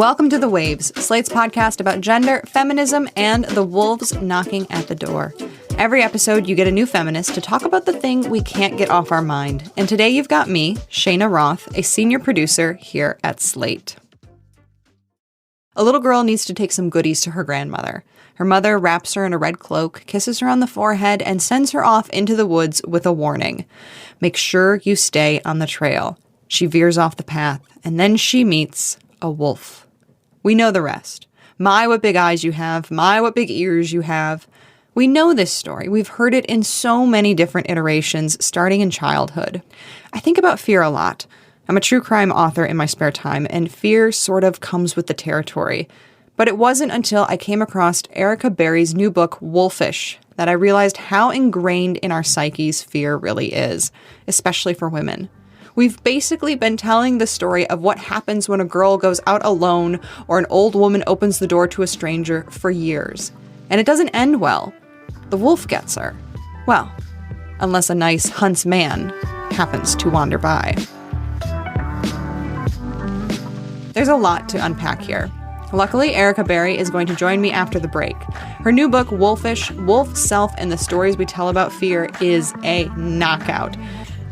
Welcome to The Waves, Slate's podcast about gender, feminism, and the wolves knocking at the door. Every episode, you get a new feminist to talk about the thing we can't get off our mind. And today you've got me, Cheyna Roth, a senior producer here at Slate. A little girl needs to take some goodies to her grandmother. Her mother wraps her in a red cloak, kisses her on the forehead, and sends her off into the woods with a warning. Make sure you stay on the trail. She veers off the path, and then she meets a wolf. We know the rest. My, what big eyes you have. My, what big ears you have. We know this story. We've heard it in so many different iterations, starting in childhood. I think about fear a lot. I'm a true crime author in my spare time, and fear sort of comes with the territory. But it wasn't until I came across Erica Berry's new book, Wolfish, that I realized how ingrained in our psyches fear really is, especially for women. We've basically been telling the story of what happens when a girl goes out alone or an old woman opens the door to a stranger for years. And it doesn't end well. The wolf gets her. Well, unless a nice huntsman happens to wander by. There's a lot to unpack here. Luckily, Erica Berry is going to join me after the break. Her new book, Wolfish, Wolf, Self, and the Stories We Tell About Fear is a knockout.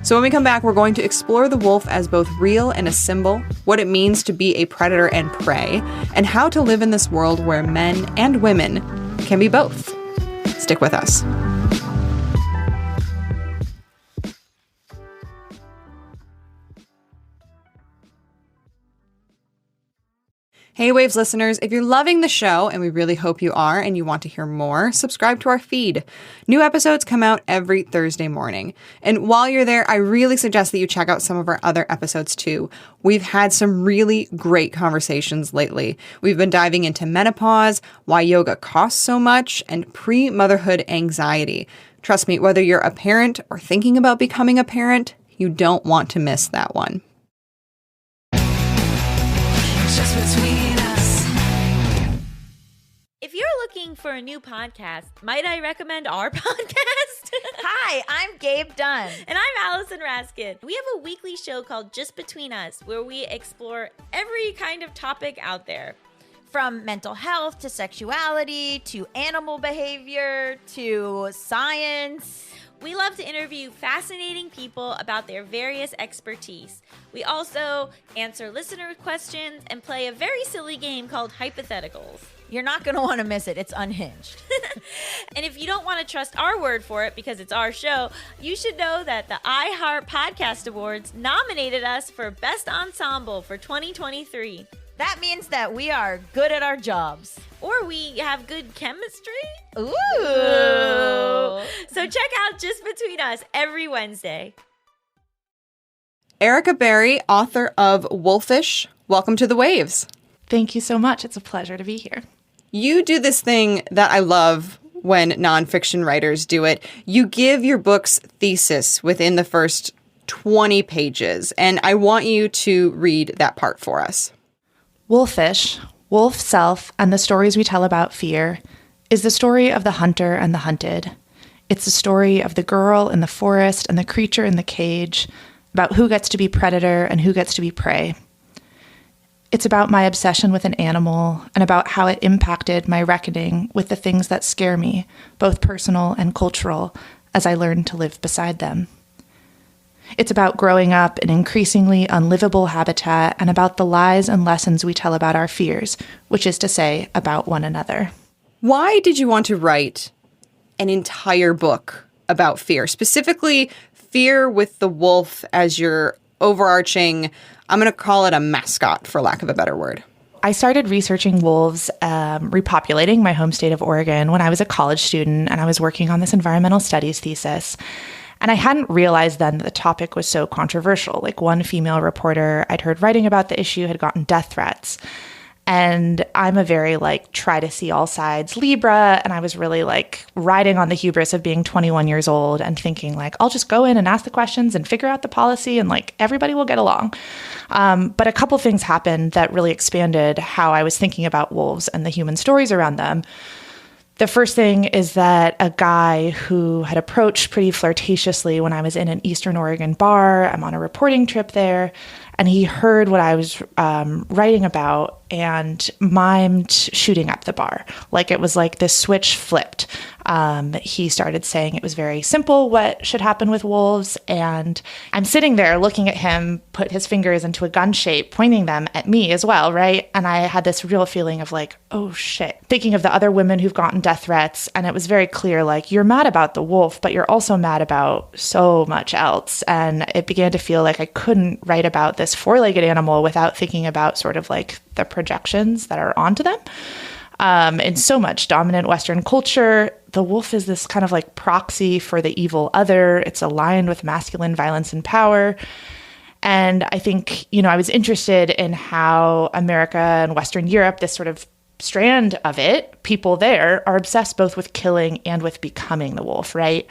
So when we come back, we're going to explore the wolf as both real and a symbol, what it means to be a predator and prey, and how to live in this world where men and women can be both. Stick with us. Hey Waves listeners, if you're loving the show, and we really hope you are, and you want to hear more, subscribe to our feed. New episodes come out every Thursday morning. And while you're there, I really suggest that you check out some of our other episodes too. We've had some really great conversations lately. We've been diving into menopause, why yoga costs so much, and pre-motherhood anxiety. Trust me, whether you're a parent or thinking about becoming a parent, you don't want to miss that one. Just between us. If you're looking for a new podcast, might I recommend our podcast? Hi, I'm Gabe Dunn. And I'm Allison Raskin. We have a weekly show called Just Between Us, where we explore every kind of topic out there. From mental health to sexuality to animal behavior to science. We love to interview fascinating people about their various expertise. We also answer listener questions and play a very silly game called Hypotheticals. You're not going to want to miss it. It's unhinged. And if you don't want to trust our word for it because it's our show, you should know that the iHeart Podcast Awards nominated us for Best Ensemble for 2023. That means that we are good at our jobs. Or we have good chemistry. Ooh. So check out Just Between Us every Wednesday. Erica Berry, author of Wolfish, welcome to The Waves. Thank you so much. It's a pleasure to be here. You do this thing that I love when nonfiction writers do it. You give your book's thesis within the first 20 pages, and I want you to read that part for us. Wolfish, Wolf, Self, and the Stories We Tell About Fear is the story of the hunter and the hunted. It's the story of the girl in the forest and the creature in the cage, about who gets to be predator and who gets to be prey. It's about my obsession with an animal and about how it impacted my reckoning with the things that scare me, both personal and cultural, as I learned to live beside them. It's about growing up in increasingly unlivable habitat and about the lies and lessons we tell about our fears, which is to say, about one another. Why did you want to write an entire book about fear, specifically fear with the wolf as your overarching, I'm going to call it a mascot, for lack of a better word? I started researching wolves, repopulating my home state of Oregon when I was a college student and I was working on this environmental studies thesis. And I hadn't realized then that the topic was so controversial. Like, one female reporter I'd heard writing about the issue had gotten death threats. And I'm a very, try to see all sides Libra. And I was really, riding on the hubris of being 21 years old and thinking, I'll just go in and ask the questions and figure out the policy and, everybody will get along. But a couple things happened that really expanded how I was thinking about wolves and the human stories around them. The first thing is that a guy who had approached pretty flirtatiously when I was in an Eastern Oregon bar, I'm on a reporting trip there, And he heard what I was writing about and mimed shooting up the bar. Like it was like this switch flipped. He started saying it was very simple what should happen with wolves. And I'm sitting there looking at him put his fingers into a gun shape, pointing them at me as well, right? And I had this real feeling of like, oh shit. Thinking of the other women who've gotten death threats. And it was very clear, like, you're mad about the wolf, but you're also mad about so much else. And it began to feel like I couldn't write about this four-legged animal without thinking about sort of like the projections that are onto them. In so much dominant Western culture, the wolf is this kind of like proxy for the evil other. It's aligned with masculine violence and power. And I think, I was interested in how America and Western Europe, this sort of strand of it, people there are obsessed both with killing and with becoming the wolf, right?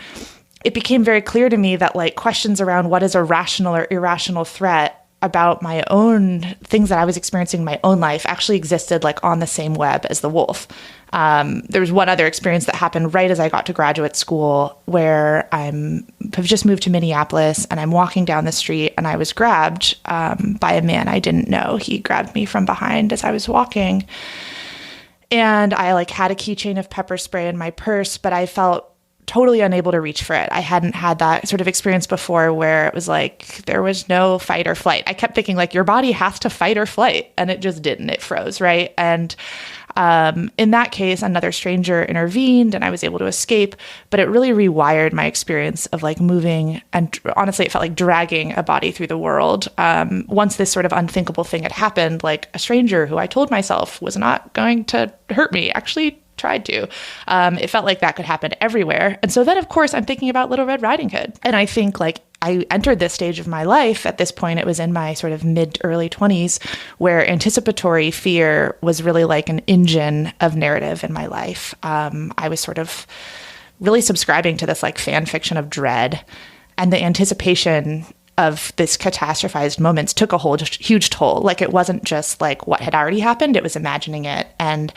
It became very clear to me that like questions around what is a rational or irrational threat about my own things that I was experiencing in my own life actually existed like on the same web as the wolf. There was one other experience that happened right as I got to graduate school where I've just moved to Minneapolis and I'm walking down the street and I was grabbed by a man I didn't know. He grabbed me from behind as I was walking. And I like had a keychain of pepper spray in my purse, but I felt totally unable to reach for it. I hadn't had that sort of experience before where it was like there was no fight or flight. I kept thinking like your body has to fight or flight, and it just didn't. It froze, right? And in that case, another stranger intervened and I was able to escape, but it really rewired my experience of like moving, and honestly, it felt like dragging a body through the world. Once this sort of unthinkable thing had happened, like a stranger who I told myself was not going to hurt me actually tried to. It felt like that could happen everywhere. And so then, of course, I'm thinking about Little Red Riding Hood. And I think like I entered this stage of my life. At this point, it was in my sort of mid-early 20s, where anticipatory fear was really like an engine of narrative in my life. I was sort of really subscribing to this like fan fiction of dread, and the anticipation of this catastrophized moments took a huge toll. Like it wasn't just like what had already happened, it was imagining it. And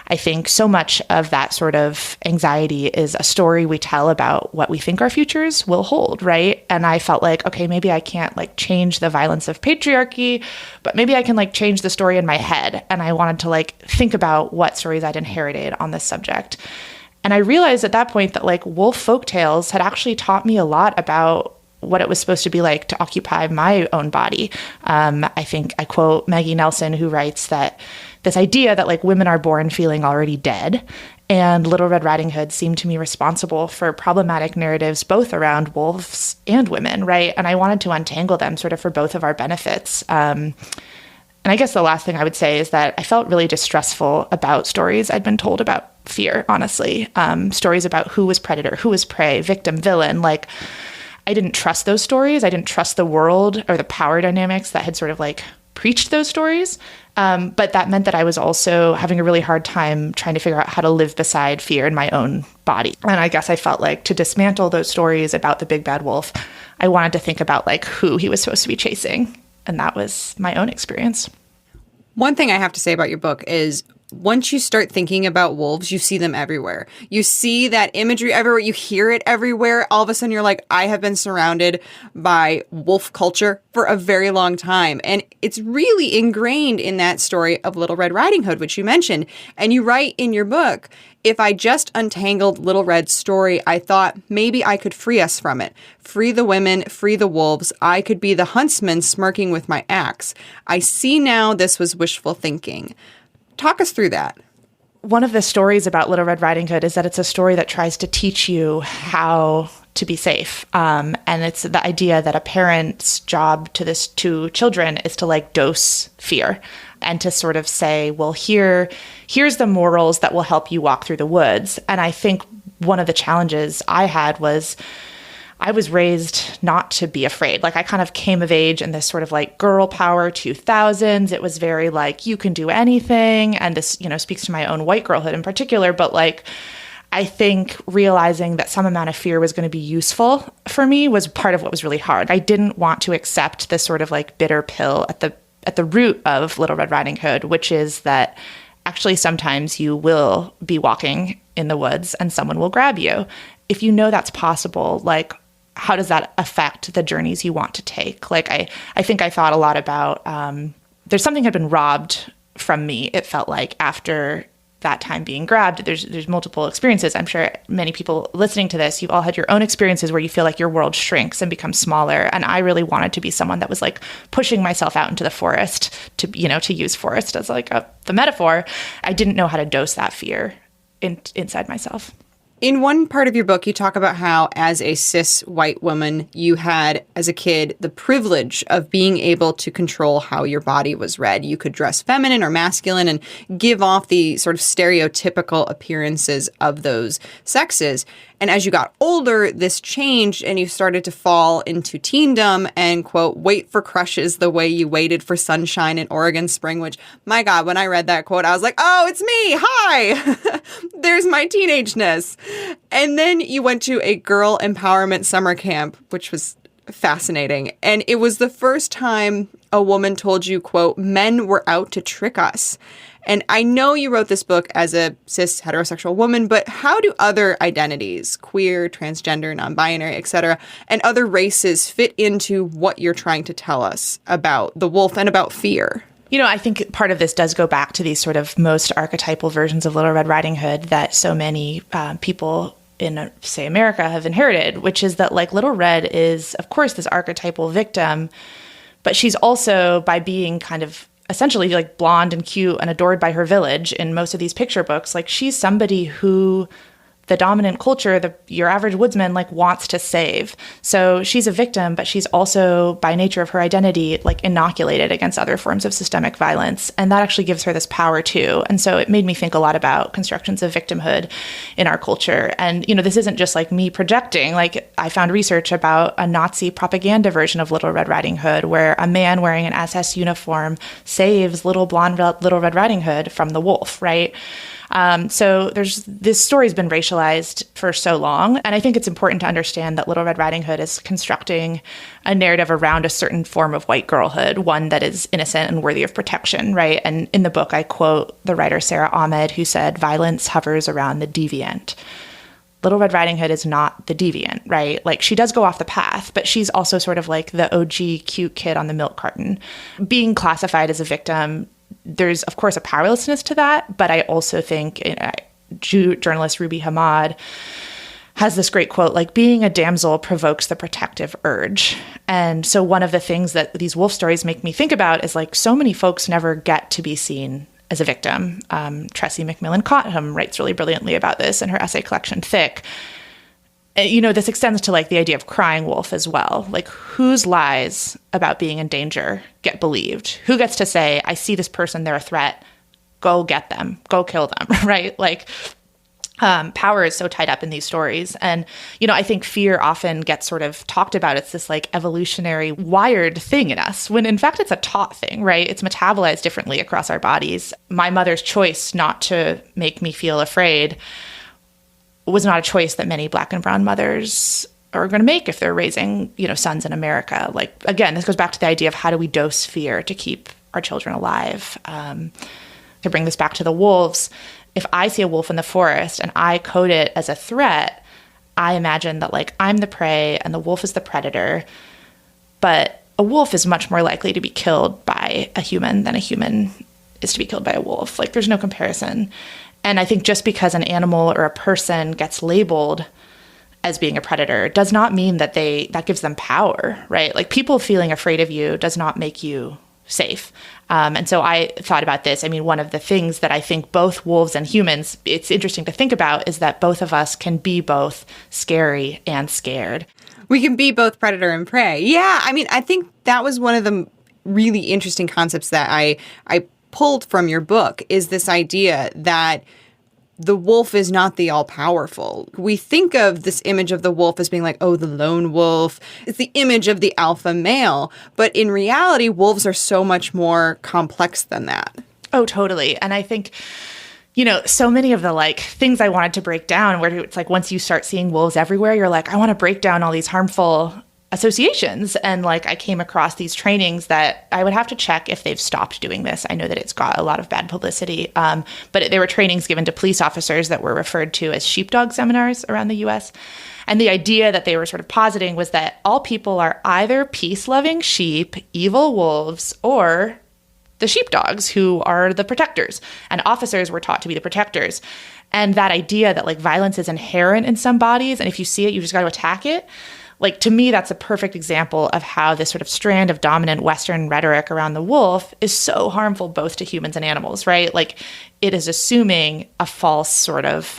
I think so much of that sort of anxiety is a story we tell about what we think our futures will hold, right? And I felt like, okay, maybe I can't like change the violence of patriarchy, but maybe I can like change the story in my head. And I wanted to like think about what stories I'd inherited on this subject. And I realized at that point that like wolf folktales had actually taught me a lot about what it was supposed to be like to occupy my own body. I think I quote Maggie Nelson, who writes that this idea that like women are born feeling already dead, and Little Red Riding Hood seemed to me responsible for problematic narratives both around wolves and women, right? And I wanted to untangle them sort of for both of our benefits. And I guess the last thing I would say is that I felt really distrustful about stories I'd been told about fear, honestly. Stories about who was predator, who was prey, victim, villain, like I didn't trust those stories. I didn't trust the world or the power dynamics that had sort of like preached those stories. But that meant that I was also having a really hard time trying to figure out how to live beside fear in my own body. And I guess I felt like to dismantle those stories about the big bad wolf, I wanted to think about like who he was supposed to be chasing. And that was my own experience. One thing I have to say about your book is once you start thinking about wolves, you see them everywhere. You see that imagery everywhere. You hear it everywhere. All of a sudden, you're like, I have been surrounded by wolf culture for a very long time. And it's really ingrained in that story of Little Red Riding Hood, which you mentioned. And you write in your book, if I just untangled Little Red's story, I thought maybe I could free us from it. Free the women, free the wolves. I could be the huntsman smirking with my axe. I see now this was wishful thinking. Talk us through that. One of the stories about Little Red Riding Hood is that it's a story that tries to teach you how to be safe. And it's the idea that a parent's job to children is to like dose fear and to sort of say, well, here's the morals that will help you walk through the woods. And I think one of the challenges I had was I was raised not to be afraid. Like I kind of came of age in this sort of like girl power 2000s. It was very like, you can do anything. And this, speaks to my own white girlhood in particular. But like, I think realizing that some amount of fear was going to be useful for me was part of what was really hard. I didn't want to accept this sort of like bitter pill at the root of Little Red Riding Hood, which is that actually sometimes you will be walking in the woods and someone will grab you. If you know that's possible, like, how does that affect the journeys you want to take? Like, I think I thought a lot about, there's something had been robbed from me, it felt like, after that time being grabbed. There's multiple experiences. I'm sure many people listening to this, you've all had your own experiences where you feel like your world shrinks and becomes smaller. And I really wanted to be someone that was like pushing myself out into the forest, to use forest as like the metaphor. I didn't know how to dose that fear inside myself. In one part of your book, you talk about how, as a cis white woman, you had, as a kid, the privilege of being able to control how your body was read. You could dress feminine or masculine and give off the sort of stereotypical appearances of those sexes. And as you got older, this changed and you started to fall into teendom and, quote, wait for crushes the way you waited for sunshine in Oregon spring, which, my God, when I read that quote, I was like, oh, it's me. Hi. There's my teenageness. And then you went to a girl empowerment summer camp, which was fascinating. And it was the first time a woman told you, quote, men were out to trick us. And I know you wrote this book as a cis heterosexual woman, but how do other identities, queer, transgender, non-binary, etc., and other races fit into what you're trying to tell us about the wolf and about fear? I think part of this does go back to these sort of most archetypal versions of Little Red Riding Hood that so many people in, say, America have inherited, which is that, like, Little Red is, of course, this archetypal victim, but she's also, by being kind of essentially like blonde and cute and adored by her village in most of these picture books, like, she's somebody who the dominant culture, your average woodsman, like, wants to save. So she's a victim, but she's also, by nature of her identity, like, inoculated against other forms of systemic violence. And that actually gives her this power too. And so it made me think a lot about constructions of victimhood in our culture. And, this isn't just like me projecting. Like, I found research about a Nazi propaganda version of Little Red Riding Hood, where a man wearing an SS uniform saves little blonde Little Red Riding Hood from the wolf, right? So this story's been racialized for so long. And I think it's important to understand that Little Red Riding Hood is constructing a narrative around a certain form of white girlhood, one that is innocent and worthy of protection, right? And in the book, I quote the writer Sarah Ahmed, who said, "Violence hovers around the deviant." Little Red Riding Hood is not the deviant, right? Like, she does go off the path, but she's also sort of like the OG cute kid on the milk carton. Being classified as a victim, there's, of course, a powerlessness to that, but I also think journalist Ruby Hamad has this great quote, like, being a damsel provokes the protective urge. And so one of the things that these wolf stories make me think about is, like, so many folks never get to be seen as a victim. Tressie McMillan Cottham writes really brilliantly about this in her essay collection, Thick. This extends to, like, the idea of crying wolf as well. Like, whose lies about being in danger get believed? Who gets to say, I see this person, they're a threat, go get them, go kill them, right? Like, power is so tied up in these stories. And, I think fear often gets sort of talked about. It's this, like, evolutionary wired thing in us, when in fact it's a taught thing, right? It's metabolized differently across our bodies. My mother's choice not to make me feel afraid was not a choice that many Black and brown mothers are going to make if they're raising, sons in America. Like, again, this goes back to the idea of how do we dose fear to keep our children alive? To bring this back to the wolves, if I see a wolf in the forest and I code it as a threat, I imagine that, like, I'm the prey and the wolf is the predator. But a wolf is much more likely to be killed by a human than a human is to be killed by a wolf. Like, there's no comparison. And I think just because an animal or a person gets labeled as being a predator does not mean that that gives them power, right? Like, people feeling afraid of you does not make you safe. And so I thought about this. I mean, one of the things that I think both wolves and humans, it's interesting to think about, is that both of us can be both scary and scared. We can be both predator and prey. Yeah, I mean, I think that was one of the really interesting concepts that I pulled from your book, is this idea that the wolf is not the all-powerful. We think of this image of the wolf as being like, oh, the lone wolf. It's the image of the alpha male. But in reality, wolves are so much more complex than that. Oh, totally. And I think, so many of the, like, things I wanted to break down, where it's like once you start seeing wolves everywhere, you're like, I want to break down all these harmful associations. And like I came across these trainings that I would have to check if they've stopped doing this. I know that it's got a lot of bad publicity, but there were trainings given to police officers that were referred to as sheepdog seminars around the US. And the idea that they were sort of positing was that all people are either peace-loving sheep, evil wolves, or the sheepdogs who are the protectors. And officers were taught to be the protectors. And that idea that like violence is inherent in some bodies, and if you see it, you just got to attack it. Like, to me, that's a perfect example of how this sort of strand of dominant Western rhetoric around the wolf is so harmful both to humans and animals, right? Like, it is assuming a false sort of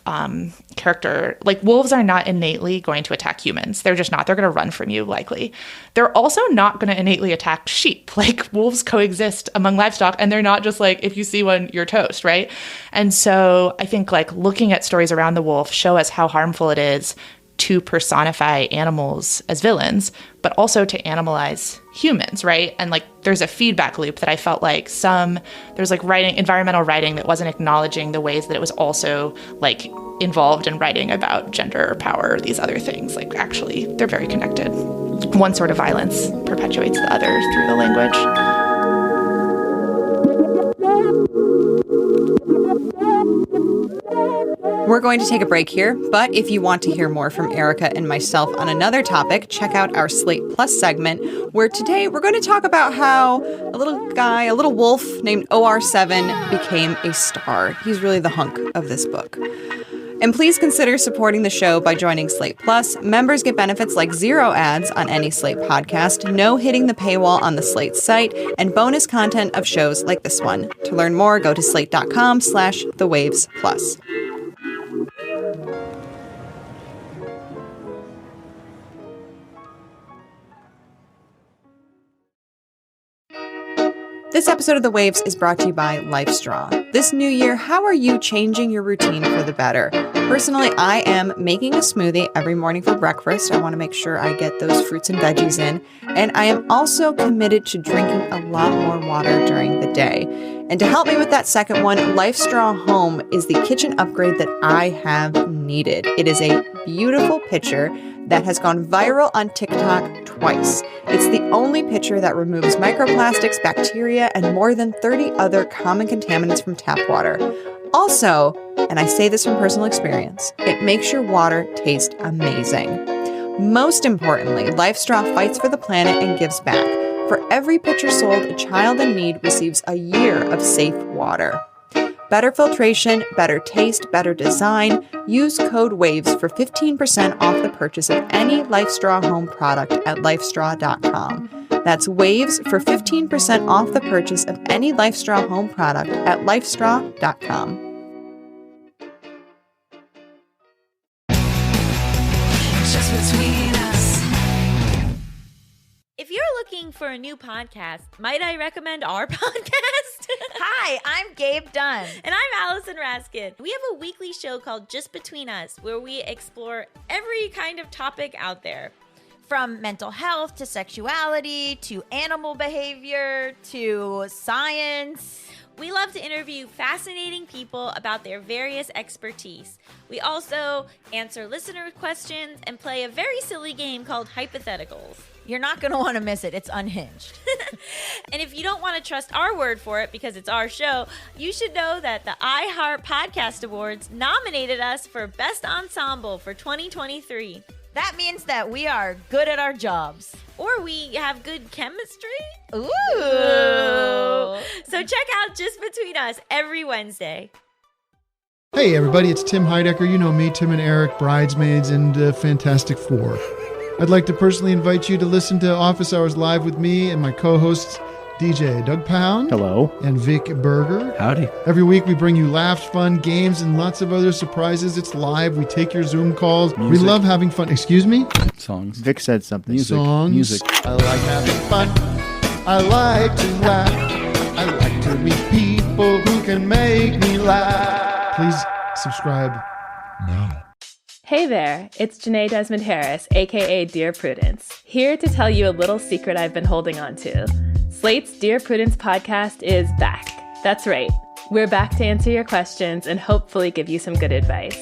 character. Like, wolves are not innately going to attack humans. They're just not. They're going to run from you, likely. They're also not going to innately attack sheep. Like, wolves coexist among livestock, and they're not just like, if you see one, you're toast, right? And so I think, like, looking at stories around the wolf show us how harmful it is to personify animals as villains, but also to animalize humans, right? And like there's a feedback loop that I felt like there's like environmental writing that wasn't acknowledging the ways that it was also like involved in writing about gender or power or these other things. Like actually, they're very connected. One sort of violence perpetuates the other through the language. We're going to take a break here, but if you want to hear more from Erica and myself on another topic, check out our Slate Plus segment, where today we're going to talk about how a little wolf named OR7 became a star. He's really the hunk of this book. And please consider supporting the show by joining Slate Plus. Members get benefits like 0 ads on any Slate podcast, no hitting the paywall on the Slate site, and bonus content of shows like this one. To learn more, go to slate.com/thewavesplus. This episode of The Waves is brought to you by LifeStraw. This new year, how are you changing your routine for the better? Personally, I am making a smoothie every morning for breakfast. I want to make sure I get those fruits and veggies in. And I am also committed to drinking a lot more water during the day. And to help me with that second one, LifeStraw Home is the kitchen upgrade that I have needed. It is a beautiful pitcher that has gone viral on TikTok twice. It's the only pitcher that removes microplastics, bacteria, and more than 30 other common contaminants from tap water. Also, and I say this from personal experience, it makes your water taste amazing. Most importantly, LifeStraw fights for the planet and gives back. For every pitcher sold, a child in need receives a year of safe water. Better filtration, better taste, better design. Use code WAVES for 15% off the purchase of any LifeStraw home product at lifestraw.com. That's WAVES for 15% off the purchase of any LifeStraw home product at lifestraw.com. Just between us. If you're looking for a new podcast, might I recommend our podcast? Hi, I'm Gabe Dunn. And I'm Allison Raskin. We have a weekly show called Just Between Us, where we explore every kind of topic out there. From mental health to sexuality to animal behavior to science. We love to interview fascinating people about their various expertise. We also answer listener questions and play a very silly game called Hypotheticals. You're not going to want to miss it. It's unhinged. And if you don't want to trust our word for it because it's our show, you should know that the iHeart Podcast Awards nominated us for Best Ensemble for 2023. That means that we are good at our jobs. Or we have good chemistry. Ooh. So check out Just Between Us every Wednesday. Hey everybody, it's Tim Heidecker. You know me, Tim and Eric, Bridesmaids, and Fantastic Four. I'd like to personally invite you to listen to Office Hours Live with me and my co-hosts, DJ Doug Pound. Hello. And Vic Berger. Howdy. Every week we bring you laughs, fun, games, and lots of other surprises. It's live. We take your Zoom calls. Music. We love having fun. Excuse me? Songs. Vic said something. Songs. Music. I like having fun. I like to laugh. I like to meet people who can make me laugh. Please subscribe now. Hey there, it's Janae Desmond Harris, aka Dear Prudence, here to tell you a little secret I've been holding on to. Slate's Dear Prudence podcast is back. That's right, we're back to answer your questions and hopefully give you some good advice.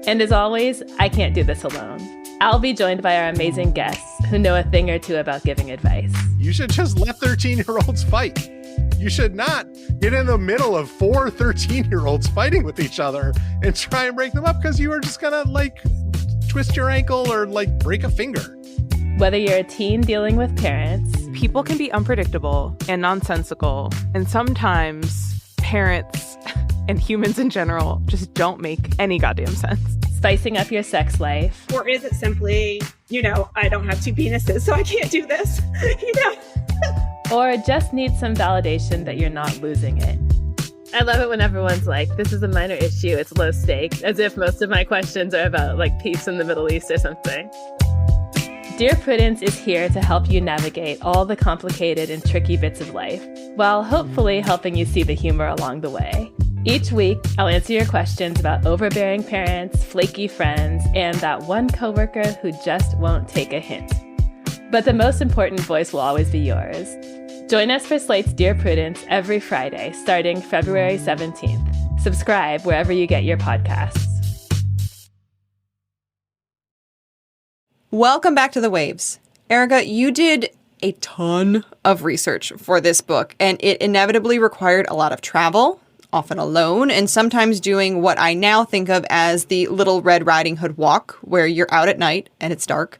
And as always, I can't do this alone. I'll be joined by our amazing guests who know a thing or two about giving advice. You should just let 13-year-olds fight. You should not get in the middle of 4 13-year-olds fighting with each other and try and break them up, because you are just gonna twist your ankle or break a finger. Whether you're a teen dealing with parents, people can be unpredictable and nonsensical, and sometimes parents and humans in general just don't make any goddamn sense. Spicing up your sex life. Or is it simply, I don't have 2 penises, so I can't do this, Or just need some validation that you're not losing it. I love it when everyone's like, this is a minor issue, it's low stake, as if most of my questions are about peace in the Middle East or something. Dear Prudence is here to help you navigate all the complicated and tricky bits of life, while hopefully helping you see the humor along the way. Each week, I'll answer your questions about overbearing parents, flaky friends, and that one coworker who just won't take a hint. But the most important voice will always be yours. Join us for Slate's Dear Prudence every Friday, starting February 17th. Subscribe wherever you get your podcasts. Welcome back to The Waves. Erica, you did a ton of research for this book, and it inevitably required a lot of travel, often alone, and sometimes doing what I now think of as the Little Red Riding Hood walk, where you're out at night and it's dark.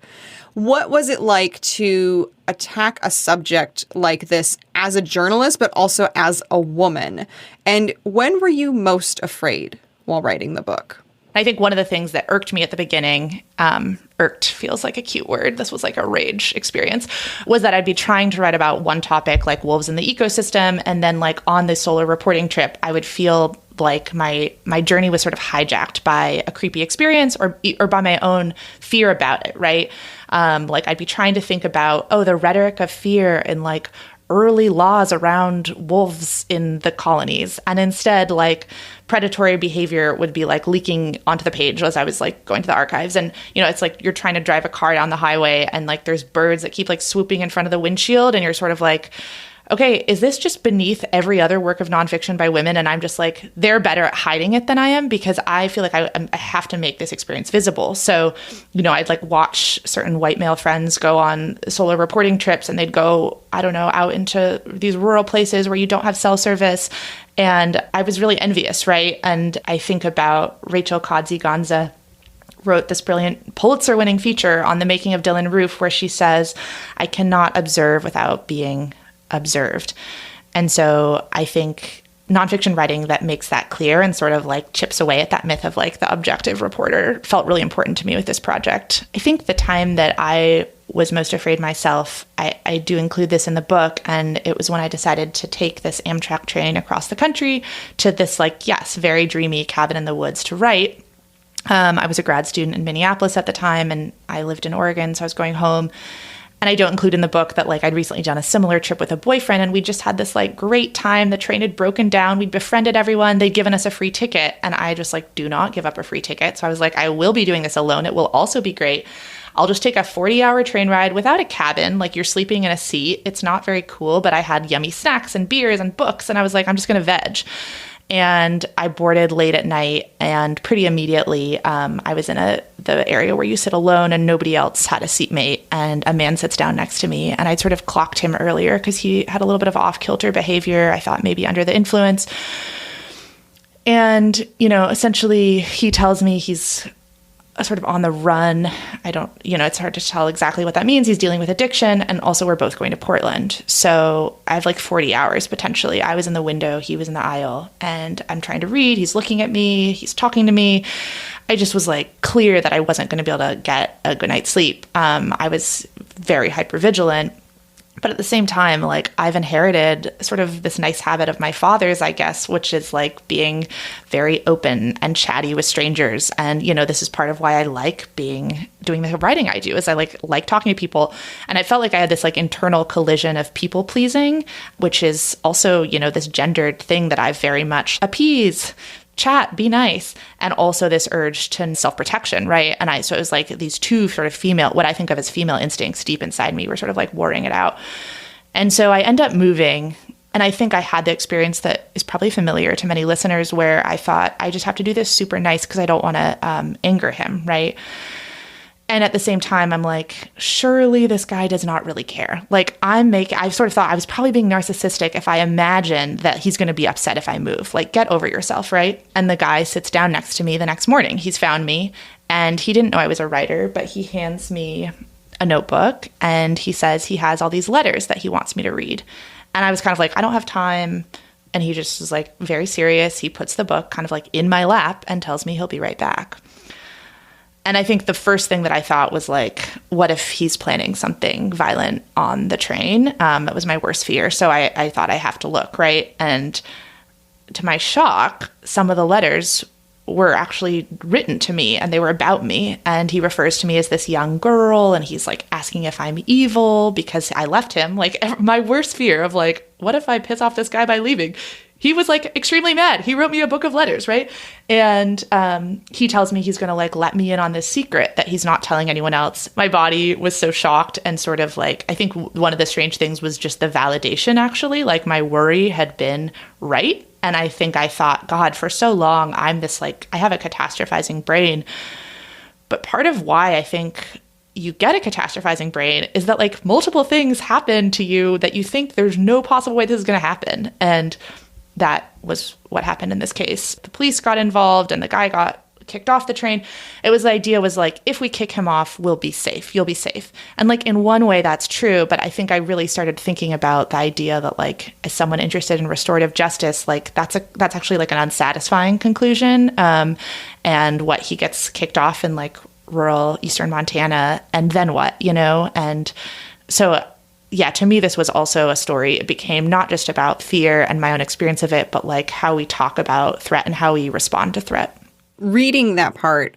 What was it like to attack a subject like this as a journalist, but also as a woman? And when were you most afraid while writing the book? I think one of the things that irked me at the beginning, irked feels like a cute word, this was like a rage experience, was that I'd be trying to write about one topic like wolves in the ecosystem, and then on the solar reporting trip, I would feel like my journey was sort of hijacked by a creepy experience or by my own fear about it, right? I'd be trying to think about, the rhetoric of fear and early laws around wolves in the colonies. And instead, predatory behavior would be leaking onto the page as I was going to the archives. And, it's you're trying to drive a car down the highway and there's birds that keep swooping in front of the windshield. And you're sort of okay, is this just beneath every other work of nonfiction by women? And I'm just they're better at hiding it than I am, because I feel I have to make this experience visible. So, I'd watch certain white male friends go on solar reporting trips, and they'd go, out into these rural places where you don't have cell service. And I was really envious, right? And I think about Rachel Kaadzi-Gonza wrote this brilliant Pulitzer-winning feature on the making of Dylan Roof, where she says, I cannot observe without being observed. And so I think nonfiction writing that makes that clear and sort of chips away at that myth of the objective reporter felt really important to me with this project. I think the time that I was most afraid myself, I do include this in the book, and it was when I decided to take this Amtrak train across the country to this very dreamy cabin in the woods to write. I was a grad student in Minneapolis at the time, and I lived in Oregon, so I was going home. And I don't include in the book that I'd recently done a similar trip with a boyfriend, and we just had this great time. The train had broken down. We'd befriended everyone. They'd given us a free ticket. And I just do not give up a free ticket. So I was I will be doing this alone. It will also be great. I'll just take a 40-hour train ride without a cabin. You're sleeping in a seat. It's not very cool, but I had yummy snacks and beers and books. And I was I'm just going to veg. And I boarded late at night, and pretty immediately I was in the area where you sit alone and nobody else had a seatmate, and a man sits down next to me, and I'd sort of clocked him earlier because he had a little bit of off-kilter behavior. I thought maybe under the influence. And, essentially he tells me he's sort of on the run. It's hard to tell exactly what that means. He's dealing with addiction, and also we're both going to Portland. So I have 40 hours potentially. I was in the window, he was in the aisle, and I'm trying to read. He's looking at me, he's talking to me. I just was clear that I wasn't going to be able to get a good night's sleep. I was very hypervigilant. But at the same time, I've inherited sort of this nice habit of my father's, I guess, which is being very open and chatty with strangers. And, this is part of why I like doing the writing I do, is I like talking to people. And I felt I had this internal collision of people pleasing, which is also, this gendered thing that I very much appease, chat, be nice, and also this urge to self-protection, right? And so it was these two sort of what I think of as female instincts deep inside me were sort of warring it out. And so I end up moving, and I think I had the experience that is probably familiar to many listeners, where I thought, I just have to do this super nice because I don't want to anger him, right? And at the same time, I'm like, surely this guy does not really care. Like I sort of thought I was probably being narcissistic if I imagined that he's going to be upset if I move. Like, get over yourself, right? And the guy sits down next to me the next morning. He's found me, and he didn't know I was a writer, but he hands me a notebook, and he says he has all these letters that he wants me to read. And I was kind of like, I don't have time. And he just was like very serious. He puts the book kind of like in my lap and tells me he'll be right back. And I think the first thing that I thought was like, what if he's planning something violent on the train? That was my worst fear. So I thought I have to look, right? And to my shock, some of the letters were actually written to me, and they were about me. And he refers to me as this young girl, and he's like asking if I'm evil because I left him. Like, my worst fear of like, what if I piss off this guy by leaving? He was like extremely mad. He wrote me a book of letters, right? And he tells me he's going to like let me in on this secret that he's not telling anyone else. My body was so shocked, and sort of like, I think one of the strange things was just the validation, actually. Like, my worry had been right. And I think I thought, God, for so long, I'm this like, I have a catastrophizing brain. But part of why I think you get a catastrophizing brain is that like multiple things happen to you that you think there's no possible way this is going to happen. And that was what happened in this case. The police got involved and the guy got kicked off the train. It was, the idea was like, if we kick him off, we'll be safe. You'll be safe. And like, in one way that's true, but I think I really started thinking about the idea that like, as someone interested in restorative justice, like that's actually like an unsatisfying conclusion. And what, he gets kicked off in like rural Eastern Montana, and then what, you know? And so yeah, to me, this was also a story. It became not just about fear and my own experience of it, but like how we talk about threat and how we respond to threat. Reading that part,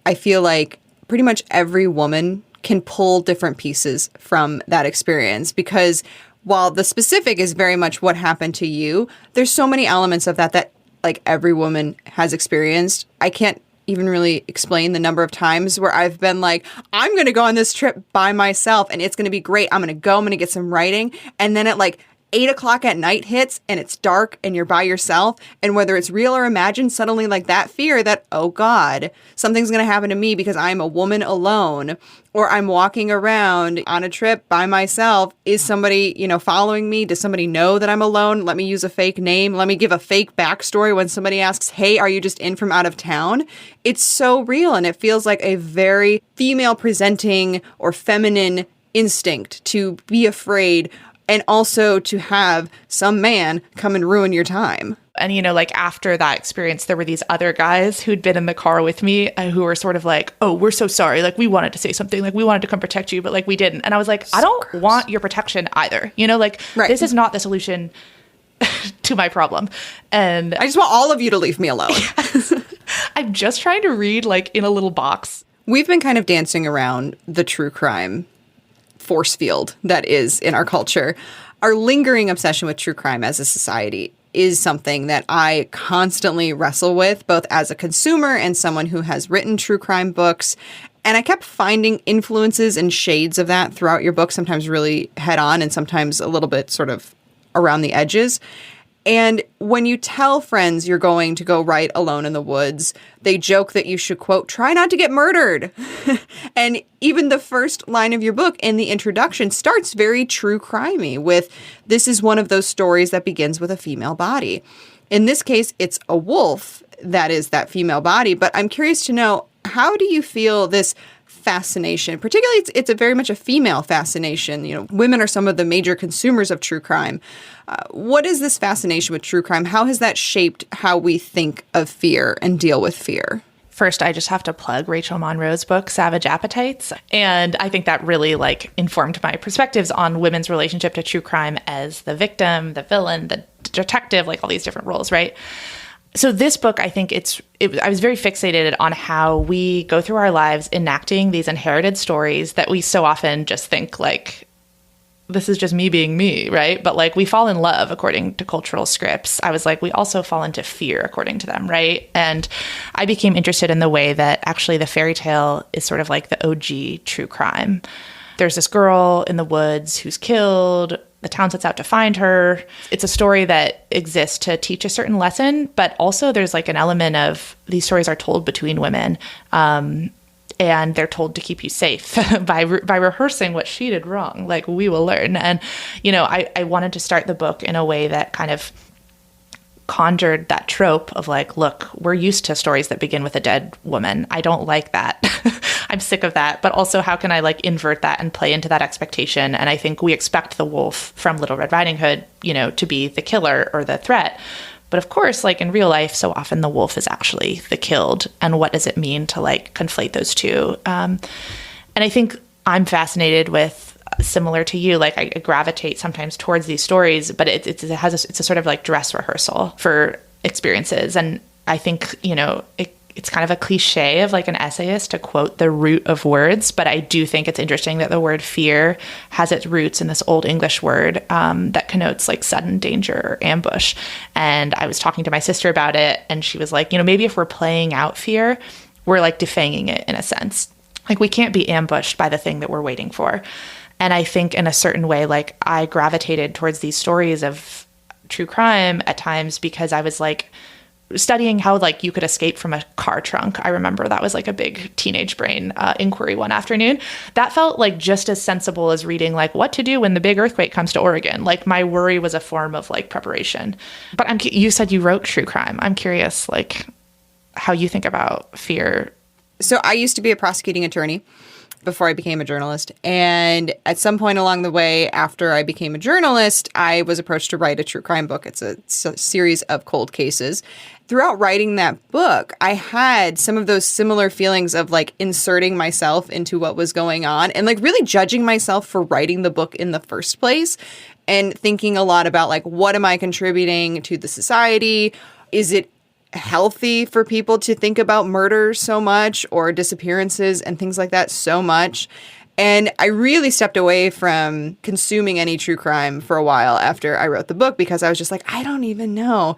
I feel like pretty much every woman can pull different pieces from that experience, because while the specific is very much what happened to you, there's so many elements of that like every woman has experienced. I can't even really explain the number of times where I've been like, I'm going to go on this trip by myself and it's going to be great. I'm going to get some writing. And then at like 8:00 at night hits and it's dark and you're by yourself. And whether it's real or imagined, suddenly like that fear that, oh God, something's going to happen to me because I'm a woman alone, or I'm walking around on a trip by myself. Is somebody, following me? Does somebody know that I'm alone? Let me use a fake name. Let me give a fake backstory when somebody asks, hey, are you just in from out of town? It's so real. And it feels like a very female presenting or feminine instinct to be afraid, and also to have some man come and ruin your time. And, like after that experience, there were these other guys who'd been in the car with me who were sort of like, oh, we're so sorry. Like, we wanted to say something, like we wanted to come protect you, but like we didn't. And I was like, I don't want your protection either. Right. This is not the solution to my problem. And I just want all of you to leave me alone. Yes. I'm just trying to read like in a little box. We've been kind of dancing around the true crime force field that is in our culture. Our lingering obsession with true crime as a society is something that I constantly wrestle with, both as a consumer and someone who has written true crime books. And I kept finding influences and shades of that throughout your book, sometimes really head on and sometimes a little bit sort of around the edges. And when you tell friends you're going to go write alone in the woods, they joke that you should, quote, try not to get murdered. And even the first line of your book in the introduction starts very true crimey with, this is one of those stories that begins with a female body. In this case, it's a wolf that is that female body. But I'm curious to know, how do you feel this fascination? Particularly, it's a very much a female fascination. Women are some of the major consumers of true crime. What is this fascination with true crime? How has that shaped how we think of fear and deal with fear? First, I just have to plug Rachel Monroe's book, Savage Appetites. And I think that really informed my perspectives on women's relationship to true crime as the victim, the villain, the detective, all these different roles, right? So this book, I think I was very fixated on how we go through our lives enacting these inherited stories that we so often just think this is just me being me, right? But we fall in love according to cultural scripts. I was like, we also fall into fear according to them, right? And I became interested in the way that actually the fairy tale is sort of like the OG true crime. There's this girl in the woods who's killed. The town sets out to find her. It's a story that exists to teach a certain lesson, but also there's an element of these stories are told between women. and they're told to keep you safe by rehearsing what she did wrong. Like, we will learn. And, you know, I wanted to start the book in a way that kind of conjured that trope of like, look, we're used to stories that begin with a dead woman. I don't like that. I'm sick of that. But also, how can I like invert that and play into that expectation? And I think we expect the wolf from Little Red Riding Hood, you know, to be the killer or the threat. But of course, like in real life, so often the wolf is actually the killed. And what does it mean to like conflate those two? And I think I'm fascinated with, similar to you, like I gravitate sometimes towards these stories, but it's a sort of like dress rehearsal for experiences. And I think, you know, it's kind of a cliche of like an essayist to quote the root of words, but I do think it's interesting that the word fear has its roots in this Old English word that connotes like sudden danger or ambush. And I was talking to my sister about it, and she was like, you know, maybe if we're playing out fear, we're like defanging it in a sense. Like, we can't be ambushed by the thing that we're waiting for. And I think in a certain way, like, I gravitated towards these stories of true crime at times because I was like studying how like you could escape from a car trunk. I remember that was like a big teenage brain inquiry one afternoon. That felt like just as sensible as reading like what to do when the big earthquake comes to Oregon. Like, my worry was a form of like preparation. But you said you wrote true crime. I'm curious like how you think about fear. So I used to be a prosecuting attorney before I became a journalist. And at some point along the way, after I became a journalist, I was approached to write a true crime book. It's a series of cold cases. Throughout writing that book, I had some of those similar feelings of like inserting myself into what was going on and like really judging myself for writing the book in the first place and thinking a lot about like, what am I contributing to the society? Is it healthy for people to think about murder so much or disappearances and things like that so much? And I really stepped away from consuming any true crime for a while after I wrote the book because I was just like, I don't even know.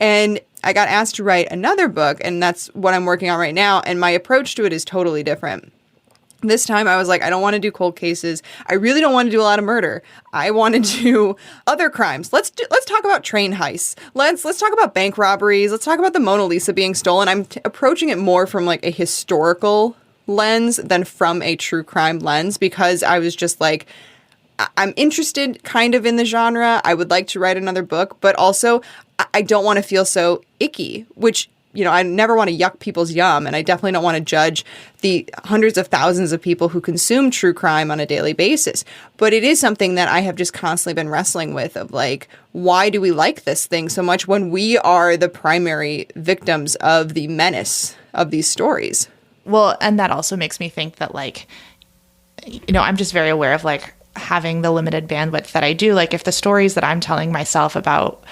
And I got asked to write another book, and that's what I'm working on right now. And my approach to it is totally different. This time I was like, I don't want to do cold cases. I really don't want to do a lot of murder. I want to do other crimes. Let's talk about train heists. Let's talk about bank robberies. Let's talk about the Mona Lisa being stolen. I'm approaching it more from like a historical lens than from a true crime lens because I was just like, I'm interested kind of in the genre. I would like to write another book, but also I don't want to feel so icky, which, you know, I never want to yuck people's yum, and I definitely don't want to judge the hundreds of thousands of people who consume true crime on a daily basis. But it is something that I have just constantly been wrestling with of like, why do we like this thing so much when we are the primary victims of the menace of these stories? Well, and that also makes me think that like, you know, I'm just very aware of like having the limited bandwidth that I do. Like, if the stories that I'm telling myself about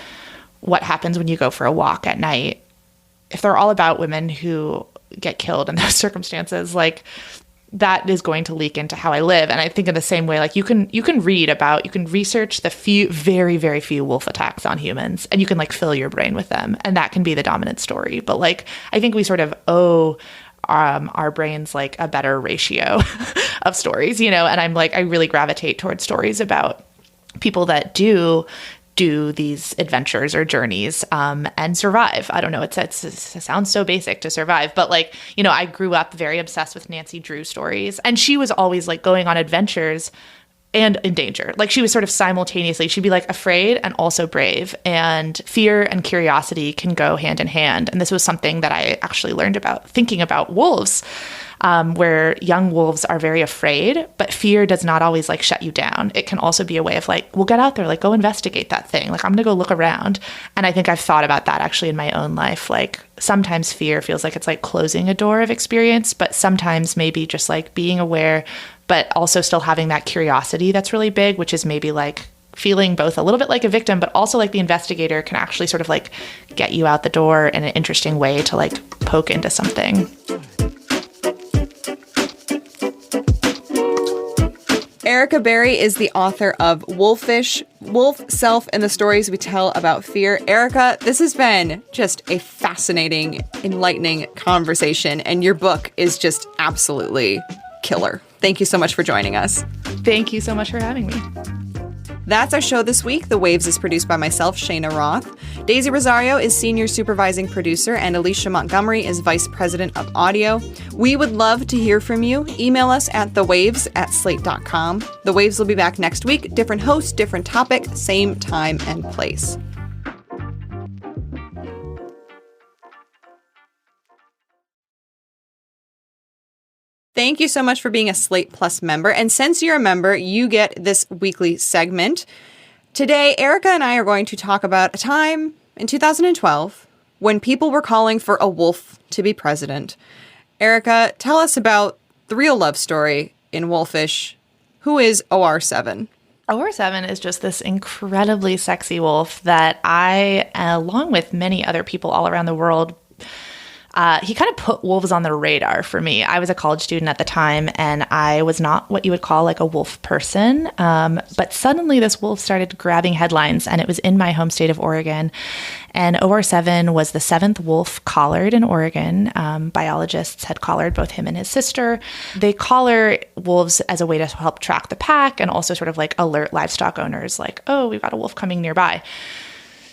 what happens when you go for a walk at night, if they're all about women who get killed in those circumstances, like that is going to leak into how I live. And I think in the same way, like you can research the very, very few wolf attacks on humans, and you can like fill your brain with them, and that can be the dominant story. But like, I think we sort of owe our brains like a better ratio of stories, you know, and I'm like, I really gravitate towards stories about people that do these adventures or journeys and survive. I don't know, it sounds so basic to survive, but like, you know, I grew up very obsessed with Nancy Drew stories, and she was always like going on adventures and in danger. Like, she was sort of simultaneously, she'd be like afraid and also brave, and fear and curiosity can go hand in hand. And this was something that I actually learned about thinking about wolves, where young wolves are very afraid, but fear does not always like shut you down. It can also be a way of like, well, get out there, like go investigate that thing. Like, I'm gonna go look around. And I think I've thought about that actually in my own life. Like, sometimes fear feels like it's like closing a door of experience, but sometimes maybe just like being aware, but also still having that curiosity that's really big, which is maybe like feeling both a little bit like a victim, but also like the investigator can actually sort of like get you out the door in an interesting way to like poke into something. Erica Berry is the author of Wolfish, Wolf, Self, and the Stories We Tell About Fear. Erica, this has been just a fascinating, enlightening conversation, and your book is just absolutely killer. Thank you so much for joining us. Thank you so much for having me. That's our show this week. The Waves is produced by myself, Cheyna Roth. Daisy Rosario is senior supervising producer, and Alicia Montgomery is vice president of audio. We would love to hear from you. Email us at thewaves@slate.com. The Waves will be back next week. Different host, different topic, same time and place. Thank you so much for being a Slate Plus member. And since you're a member, you get this weekly segment. Today, Erica and I are going to talk about a time in 2012 when people were calling for a wolf to be president. Erica, tell us about the real love story in Wolfish. Who is OR7? OR7 is just this incredibly sexy wolf that I, along with many other people all around the world, he kind of put wolves on the radar for me. I was a college student at the time, and I was not what you would call like a wolf person. But suddenly this wolf started grabbing headlines, and it was in my home state of Oregon. And OR7 was the 7th wolf collared in Oregon. Biologists had collared both him and his sister. They collar wolves as a way to help track the pack and also sort of like alert livestock owners like, oh, we've got a wolf coming nearby.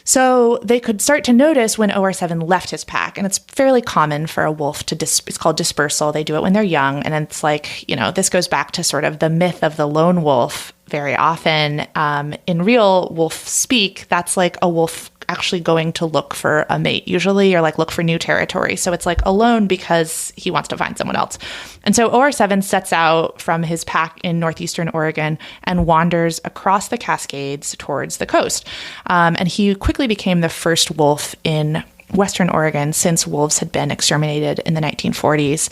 So they could start to notice when OR7 left his pack. And it's fairly common for a wolf to, it's called dispersal. They do it when they're young. And it's like, you know, this goes back to sort of the myth of the lone wolf very often. In real wolf speak, that's like a wolf actually going to look for a mate usually, or like look for new territory. So it's like alone because he wants to find someone else. And so OR7 sets out from his pack in northeastern Oregon and wanders across the Cascades towards the coast. And he quickly became the first wolf in Western Oregon since wolves had been exterminated in the 1940s.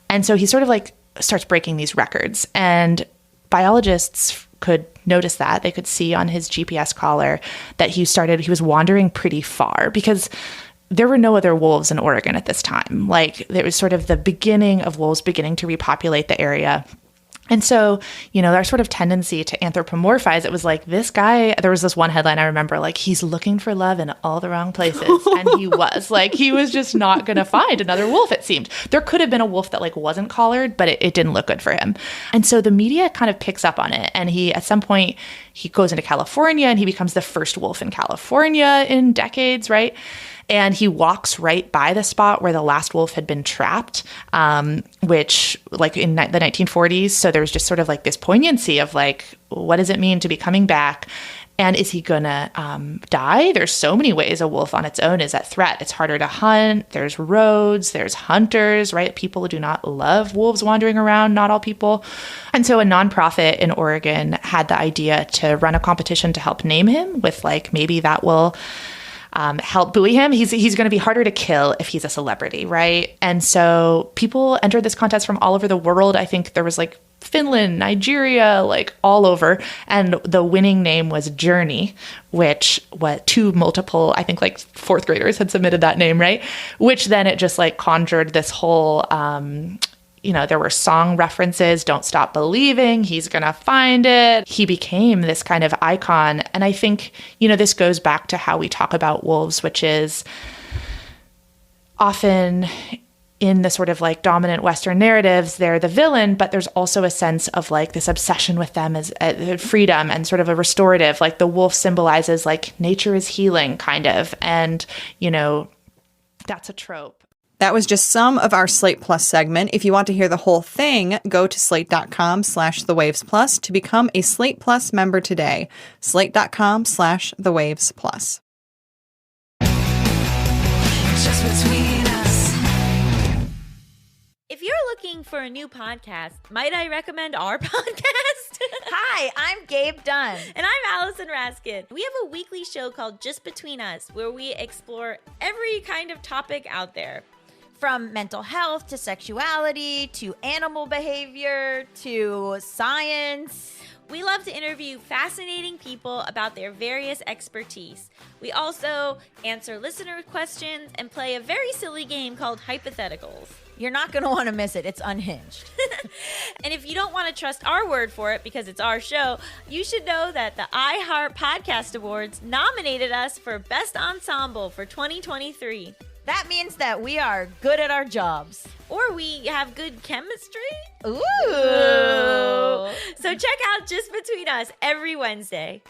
And so he sort of like starts breaking these records. And biologists could notice that. They could see on his GPS collar that he was wandering pretty far because there were no other wolves in Oregon at this time. Like, there was sort of the beginning of wolves beginning to repopulate the area. And so, you know, our sort of tendency to anthropomorphize, it was like this guy, there was this one headline I remember, like, he's looking for love in all the wrong places. And he was just not going to find another wolf, it seemed. There could have been a wolf that like wasn't collared, but it didn't look good for him. And so the media kind of picks up on it. And at some point, he goes into California and he becomes the first wolf in California in decades, right? And he walks right by the spot where the last wolf had been trapped, which like in the 1940s. So there was just sort of like this poignancy of like, what does it mean to be coming back? And is he going to die? There's so many ways a wolf on its own is at threat. It's harder to hunt. There's roads. There's hunters, right? People do not love wolves wandering around, not all people. And so a nonprofit in Oregon had the idea to run a competition to help name him with like, maybe that will help buoy him. He's going to be harder to kill if he's a celebrity, right? And so people entered this contest from all over the world. I think there was like Finland, Nigeria, like all over. And the winning name was Journey, which was I think like 4th graders had submitted that name, right? Which then it just like conjured this whole, there were song references, Don't Stop Believing, he's going to find it. He became this kind of icon. And I think, this goes back to how we talk about wolves, which is often in the sort of like dominant Western narratives, they're the villain, but there's also a sense of like this obsession with them as freedom and sort of a restorative, like the wolf symbolizes like nature is healing kind of. And, that's a trope. That was just some of our Slate Plus segment. If you want to hear the whole thing, go to slate.com/thewavesplus to become a Slate Plus member today. Slate.com/thewavesplus. Just between us. If you're looking for a new podcast, might I recommend our podcast? Hi, I'm Gabe Dunn. And I'm Allison Raskin. We have a weekly show called Just Between Us, where we explore every kind of topic out there. From mental health to sexuality to animal behavior to science. We love to interview fascinating people about their various expertise. We also answer listener questions and play a very silly game called Hypotheticals. You're not going to want to miss it. It's unhinged. And if you don't want to trust our word for it because it's our show, you should know that the iHeart Podcast Awards nominated us for Best Ensemble for 2023. That means that we are good at our jobs. Or we have good chemistry. Ooh. So check out Just Between Us every Wednesday.